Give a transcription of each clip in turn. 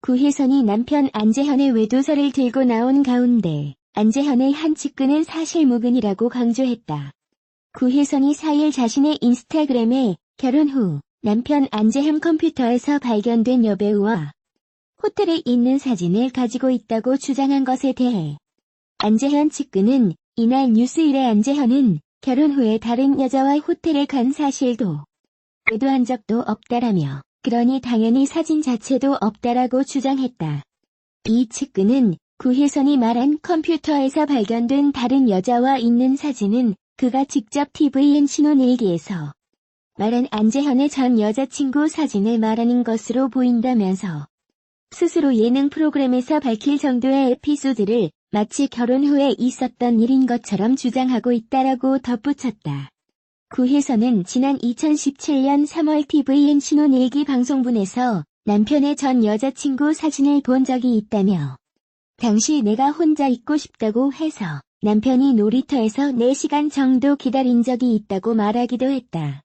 구혜선이 남편 안재현의 외도설을 들고 나온 가운데 안재현의 한 측근은 사실무근이라고 강조했다. 구혜선이 4일 자신의 인스타그램에 결혼 후 남편 안재현 컴퓨터에서 발견된 여배우와 호텔에 있는 사진을 가지고 있다고 주장한 것에 대해 안재현 측근은 이날 뉴스일에 안재현은 결혼 후에 다른 여자와 호텔에 간 사실도 외도한 적도 없다라며 그러니 당연히 사진 자체도 없다라고 주장했다. 이 측근은 구혜선이 말한 컴퓨터에서 발견된 다른 여자와 있는 사진은 그가 직접 tvN 신혼일기에서 말한 안재현의 전 여자친구 사진을 말하는 것으로 보인다면서 스스로 예능 프로그램에서 밝힐 정도의 에피소드를 마치 결혼 후에 있었던 일인 것처럼 주장하고 있다라고 덧붙였다. 구혜선은 지난 2017년 3월 tvN 신혼일기 방송분에서 남편의 전 여자친구 사진을 본 적이 있다며 당시 내가 혼자 있고 싶다고 해서 남편이 놀이터에서 4시간 정도 기다린 적이 있다고 말하기도 했다.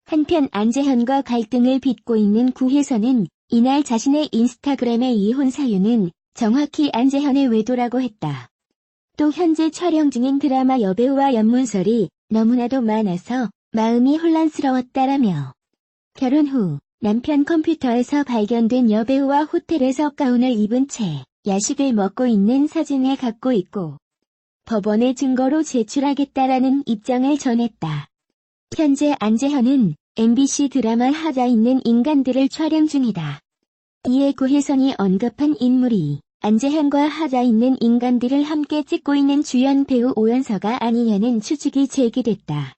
한편 안재현과 갈등을 빚고 있는 구혜선은 이날 자신의 인스타그램의 이혼 사유는 정확히 안재현의 외도라고 했다. 또 현재 촬영 중인 드라마 여배우와 연문설이 너무나도 많아서 마음이 혼란스러웠다라며 결혼 후 남편 컴퓨터에서 발견된 여배우와 호텔에서 가운을 입은 채 야식을 먹고 있는 사진을 갖고 있고 법원에 증거로 제출하겠다라는 입장을 전했다. 현재 안재현은 MBC 드라마 하자 있는 인간들을 촬영 중이다. 이에 구혜선이 언급한 인물이 안재현과 하자 있는 인간들을 함께 찍고 있는 주연 배우 오연서가 아니냐는 추측이 제기됐다.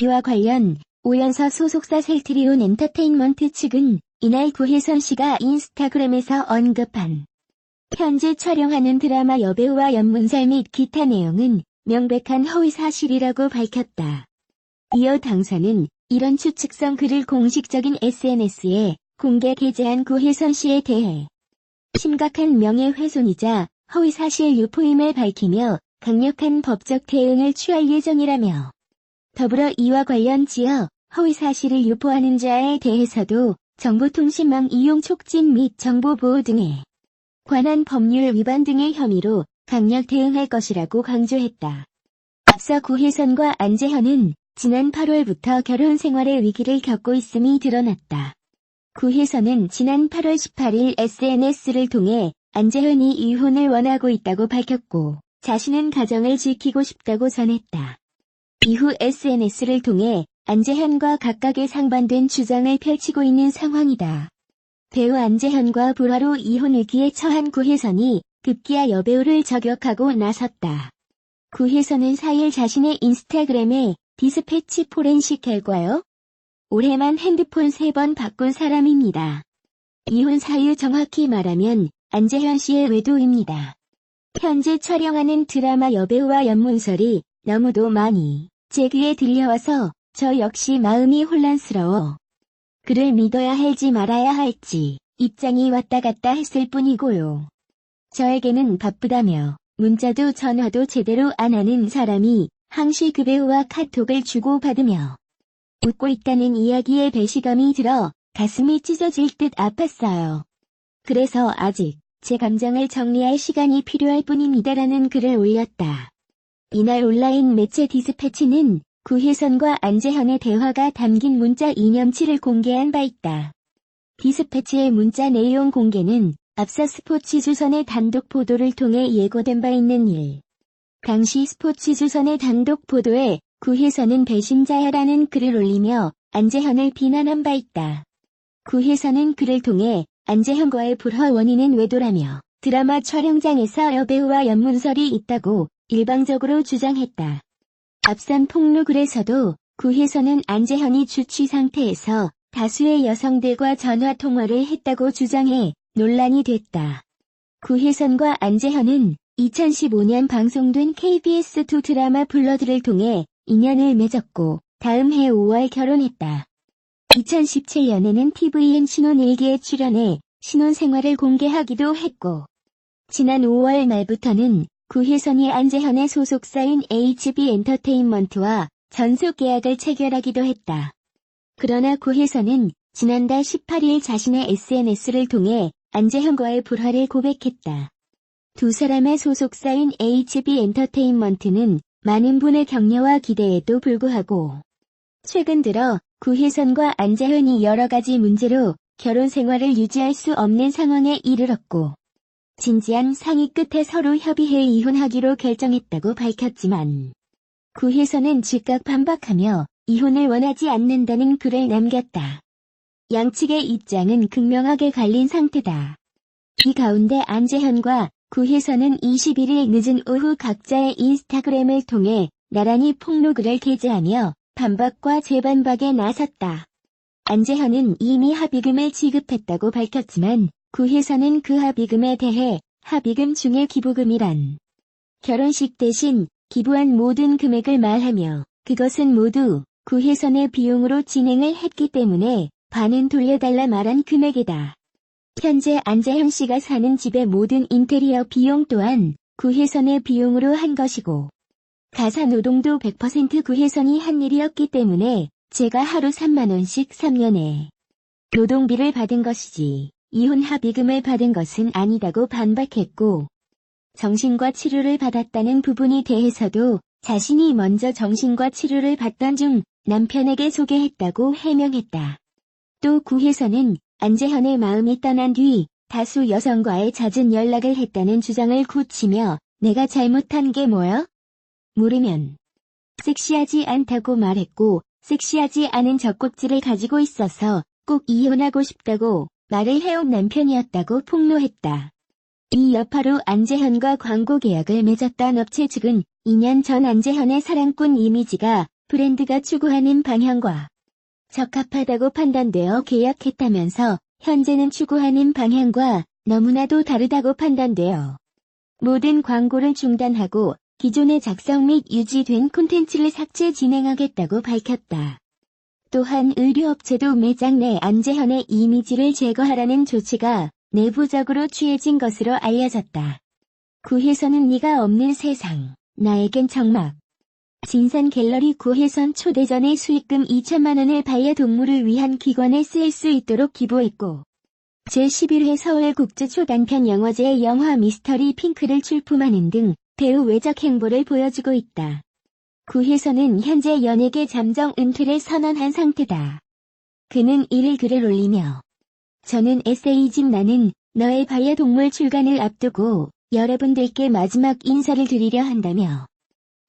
이와 관련 오연서 소속사 셀트리온 엔터테인먼트 측은 이날 구혜선 씨가 인스타그램에서 언급한 현재 촬영하는 드라마 여배우와 연문설 및 기타 내용은 명백한 허위사실이라고 밝혔다. 이어 당사는 이런 추측성 글을 공식적인 SNS에 공개 게재한 구혜선 씨에 대해 심각한 명예훼손이자 허위사실 유포임을 밝히며 강력한 법적 대응을 취할 예정이라며 더불어 이와 관련 지어 허위사실을 유포하는 자에 대해서도 정보통신망 이용 촉진 및 정보보호 등에 관한 법률 위반 등의 혐의로 강력 대응할 것이라고 강조했다. 앞서 구혜선과 안재현은 지난 8월부터 결혼 생활의 위기를 겪고 있음이 드러났다. 구혜선은 지난 8월 18일 SNS를 통해 안재현이 이혼을 원하고 있다고 밝혔고 자신은 가정을 지키고 싶다고 전했다. 이후 SNS를 통해 안재현과 각각의 상반된 주장을 펼치고 있는 상황이다. 배우 안재현과 불화로 이혼 위기에 처한 구혜선이 급기야 여배우를 저격하고 나섰다. 구혜선은 4일 자신의 인스타그램에 디스패치 포렌식 결과요. 올해만 핸드폰 3번 바꾼 사람입니다. 이혼 사유 정확히 말하면 안재현 씨의 외도입니다. 현재 촬영하는 드라마 여배우와 연문설이 너무도 많이 제 귀에 들려와서 저 역시 마음이 혼란스러워. 그를 믿어야 할지 말아야 할지 입장이 왔다 갔다 했을 뿐이고요. 저에게는 바쁘다며 문자도 전화도 제대로 안 하는 사람이 항시 그 배우와 카톡을 주고받으며 웃고 있다는 이야기에 배시감이 들어 가슴이 찢어질 듯 아팠어요. 그래서 아직 제 감정을 정리할 시간이 필요할 뿐입니다라는 글을 올렸다. 이날 온라인 매체 디스패치는 구혜선과 안재현의 대화가 담긴 문자 이념치를 공개한 바 있다. 디스패치의 문자 내용 공개는 앞서 스포츠조선의 단독 보도를 통해 예고된 바 있는 일. 당시 스포츠조선의 단독 보도에 구혜선은 배신자야라는 글을 올리며 안재현을 비난한 바 있다. 구혜선은 글을 통해 안재현과의 불화 원인은 외도라며 드라마 촬영장에서 여배우와 연문설이 있다고 일방적으로 주장했다. 앞선 폭로글에서도 구혜선은 안재현이 주취 상태에서 다수의 여성들과 전화통화를 했다고 주장해 논란이 됐다. 구혜선과 안재현은 2015년 방송된 KBS2 드라마 블러드를 통해 인연을 맺었고 다음 해 5월 결혼했다. 2017년에는 tvN 신혼일기에 출연해 신혼생활을 공개하기도 했고 지난 5월 말부터는 구혜선이 안재현의 소속사인 HB엔터테인먼트와 전속 계약을 체결하기도 했다. 그러나 구혜선은 지난달 18일 자신의 SNS를 통해 안재현과의 불화를 고백했다. 두 사람의 소속사인 HB엔터테인먼트는 많은 분의 격려와 기대에도 불구하고 최근 들어 구혜선과 안재현이 여러 가지 문제로 결혼 생활을 유지할 수 없는 상황에 이르렀고 진지한 상의 끝에 서로 협의해 이혼하기로 결정했다고 밝혔지만 구혜선은 즉각 반박하며 이혼을 원하지 않는다는 글을 남겼다. 양측의 입장은 극명하게 갈린 상태다. 이 가운데 안재현과 구혜선은 21일 늦은 오후 각자의 인스타그램을 통해 나란히 폭로글을 게재하며 반박과 재반박에 나섰다. 안재현은 이미 합의금을 지급했다고 밝혔지만 구혜선은 그 합의금에 대해 합의금 중에 기부금이란 결혼식 대신 기부한 모든 금액을 말하며 그것은 모두 구혜선의 비용으로 진행을 했기 때문에 반은 돌려달라 말한 금액이다. 현재 안재현 씨가 사는 집의 모든 인테리어 비용 또한 구혜선의 비용으로 한 것이고 가사 노동도 100% 구혜선이 한 일이었기 때문에 제가 하루 3만 원씩 3년에 노동비를 받은 것이지 이혼 합의금을 받은 것은 아니다고 반박했고 정신과 치료를 받았다는 부분에 대해서도 자신이 먼저 정신과 치료를 받던 중 남편에게 소개했다고 해명했다. 또 구혜선은 안재현의 마음이 떠난 뒤 다수 여성과의 잦은 연락을 했다는 주장을 굳히며 내가 잘못한 게 뭐야? 물으면 섹시하지 않다고 말했고 섹시하지 않은 젖꼭지를 가지고 있어서 꼭 이혼하고 싶다고 말을 해온 남편이었다고 폭로했다. 이 여파로 안재현과 광고 계약을 맺었던 업체 측은 2년 전 안재현의 사랑꾼 이미지가 브랜드가 추구하는 방향과 적합하다고 판단되어 계약했다면서 현재는 추구하는 방향과 너무나도 다르다고 판단되어 모든 광고를 중단하고 기존의 작성 및 유지된 콘텐츠를 삭제 진행하겠다고 밝혔다. 또한 의류업체도 매장 내 안재현의 이미지를 제거하라는 조치가 내부적으로 취해진 것으로 알려졌다. 구혜선은 네가 없는 세상, 나에겐 정막. 진산 갤러리 구혜선 초대전에 수익금 2천만 원을 반려동물을 위한 기관에 쓰일 수 있도록 기부했고 제11회 서울국제초단편 영화제의 영화 미스터리 핑크를 출품하는 등 배우 외적 행보를 보여주고 있다. 구혜선은 현재 연예계 잠정 은퇴를 선언한 상태다. 그는 이를 글을 올리며 저는 에세이집 나는 너의 반려동물 출간을 앞두고 여러분들께 마지막 인사를 드리려 한다며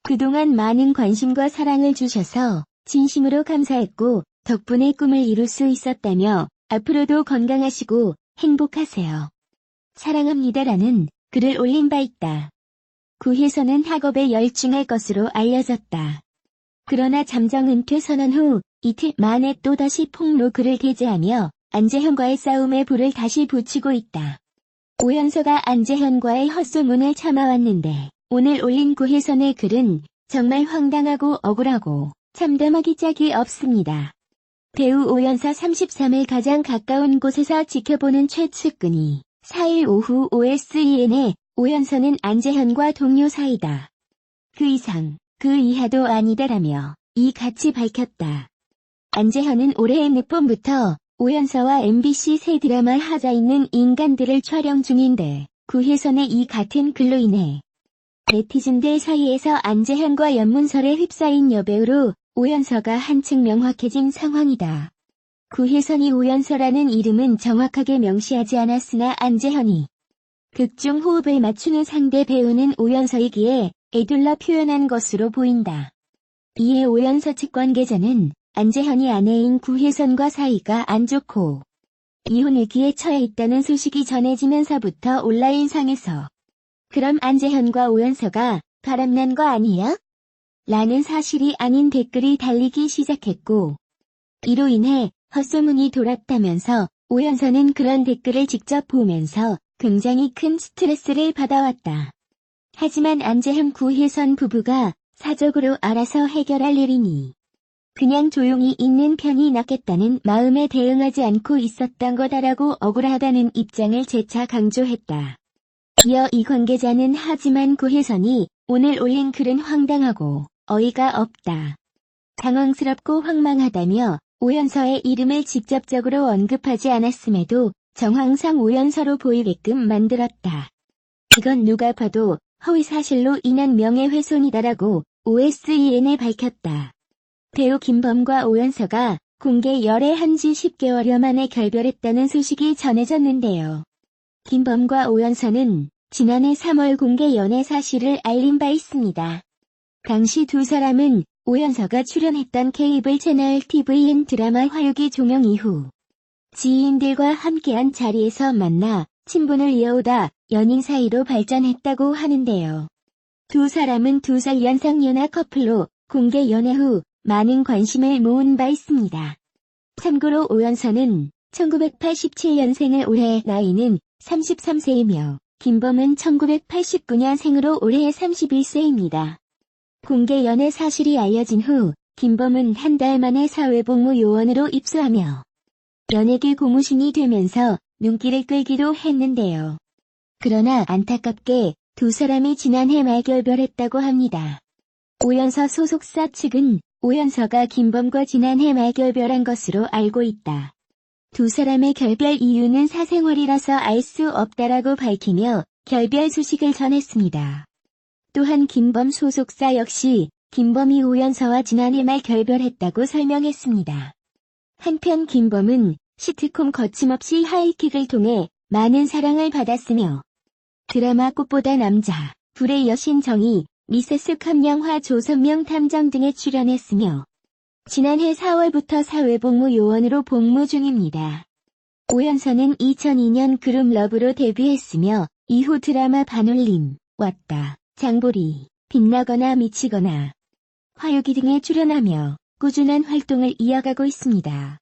그동안 많은 관심과 사랑을 주셔서 진심으로 감사했고 덕분에 꿈을 이룰 수 있었다며 앞으로도 건강하시고 행복하세요. 사랑합니다라는 글을 올린 바 있다. 구혜선은 학업에 열중할 것으로 알려졌다. 그러나 잠정 은퇴 선언 후 이틀 만에 또다시 폭로글을 게재하며 안재현과의 싸움에 불을 다시 붙이고 있다. 오연서가 안재현과의 헛소문을 참아왔는데 오늘 올린 구혜선의 글은 정말 황당하고 억울하고 참담하기 짝이 없습니다. 배우 오연서 33일 가장 가까운 곳에서 지켜보는 최측근이 4일 오후 OSEN에 오연서는 안재현과 동료 사이다. 그 이상, 그 이하도 아니다라며 이같이 밝혔다. 안재현은 올해 늦봄부터 오연서와 MBC 새 드라마 하자 있는 인간들을 촬영 중인데 구혜선의 이 같은 글로 인해 네티즌들 사이에서 안재현과 연문설에 휩싸인 여배우로 오연서가 한층 명확해진 상황이다. 구혜선이 오연서라는 이름은 정확하게 명시하지 않았으나 안재현이 극중 호흡을 맞추는 상대 배우는 오연서이기에 에둘러 표현한 것으로 보인다. 이에 오연서 측 관계자는 안재현이 아내인 구혜선과 사이가 안 좋고 이혼 위기에 처해 있다는 소식이 전해지면서부터 온라인상에서 그럼 안재현과 오연서가 바람난 거 아니야? 라는 사실이 아닌 댓글이 달리기 시작했고 이로 인해 헛소문이 돌았다면서 오연서는 그런 댓글을 직접 보면서 굉장히 큰 스트레스를 받아왔다. 하지만 안재현 구혜선 부부가 사적으로 알아서 해결할 일이니 그냥 조용히 있는 편이 낫겠다는 마음에 대응하지 않고 있었던 거다라고 억울하다는 입장을 재차 강조했다. 이어 이 관계자는 하지만 구혜선이 오늘 올린 글은 황당하고 어이가 없다. 당황스럽고 황망하다며 오연서의 이름을 직접적으로 언급하지 않았음에도 정황상 오연서로 보이게끔 만들었다. 이건 누가 봐도 허위사실로 인한 명예훼손이다라고 OSEN에 밝혔다. 배우 김범과 오연서가 공개 열애한 지 10개월여 만에 결별했다는 소식이 전해졌는데요. 김범과 오연서는 지난해 3월 공개 연애 사실을 알린 바 있습니다. 당시 두 사람은 오연서가 출연했던 케이블 채널 TVN 드라마 화유기 종영 이후 지인들과 함께한 자리에서 만나 친분을 이어오다 연인 사이로 발전했다고 하는데요. 두 사람은 2살 연상 연하 커플로 공개 연애 후 많은 관심을 모은 바 있습니다. 참고로 오연서는 1987년생을 올해 나이는 33세이며 김범은 1989년생으로 올해 31세입니다. 공개 연애 사실이 알려진 후 김범은 한 달 만에 사회복무 요원으로 입소하며 연예계 고무신이 되면서 눈길을 끌기도 했는데요. 그러나 안타깝게 두 사람이 지난해 말 결별했다고 합니다. 오연서 소속사 측은 오연서가 김범과 지난해 말 결별한 것으로 알고 있다. 두 사람의 결별 이유는 사생활이라서 알 수 없다라고 밝히며 결별 소식을 전했습니다. 또한 김범 소속사 역시 김범이 오연서와 지난해 말 결별했다고 설명했습니다. 한편 김범은 시트콤 거침없이 하이킥을 통해 많은 사랑을 받았으며 드라마 꽃보다 남자, 불의 여신 정의, 미세스 컵 영화 조선명 탐정 등에 출연했으며 지난해 4월부터 사회복무 요원으로 복무 중입니다. 오연서는 2002년 그룹 러브로 데뷔했으며 이후 드라마 반올림, 왔다, 장보리, 빛나거나 미치거나, 화유기 등에 출연하며 꾸준한 활동을 이어가고 있습니다.